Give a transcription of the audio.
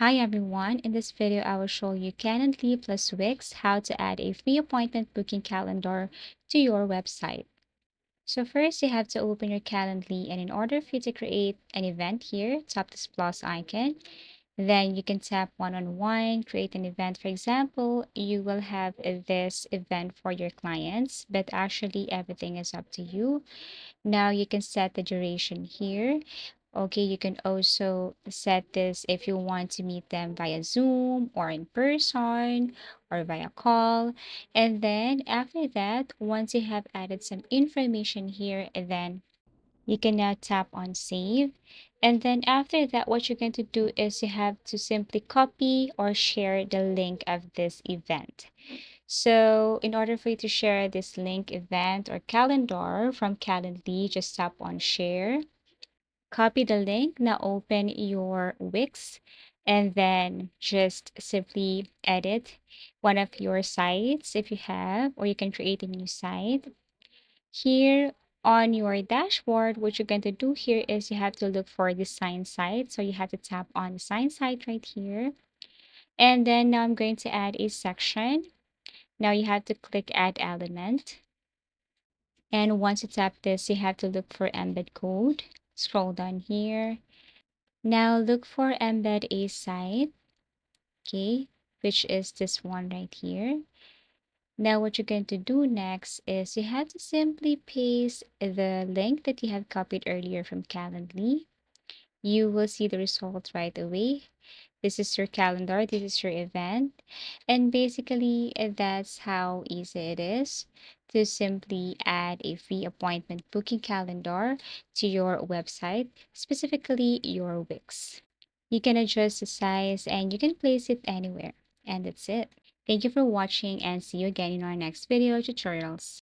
Hi everyone, in this video I will show you Calendly plus Wix how to add a free appointment booking calendar to your website. So first you have to open your Calendly, and in order for you to create an event here, tap this plus icon. Then you can tap one-on-one, create an event. For example, you will have this event for your clients, but actually everything is up to you. Now you can set the duration here. Okay, you can also set this if you want to meet them via Zoom or in person or via call. And then after that, once you have added some information here, then you can now tap on save. And then after that, what you're going to do is you have to simply copy or share the link of this event. So in order for you to share this link event or calendar from Calendly, just tap on share. Copy the link, now open your Wix, and then just simply edit one of your sites if you have, or you can create a new site. Here on your dashboard, what you're going to do here is you have to look for the sign site. So you have to tap on the sign site right here. And then now I'm going to add a section. Now you have to click add element. And once you tap this, you have to look for embed code. Scroll down here. Now look for embed a site, okay, which is this one right here. Now what you're going to do next is you have to simply paste the link that you have copied earlier from Calendly. You will see the result right away. This is your calendar, this is your event. And basically, that's how easy it is to simply add a free appointment booking calendar to your website, specifically your Wix. You can adjust the size and you can place it anywhere. And that's it. Thank you for watching and see you again in our next video tutorials.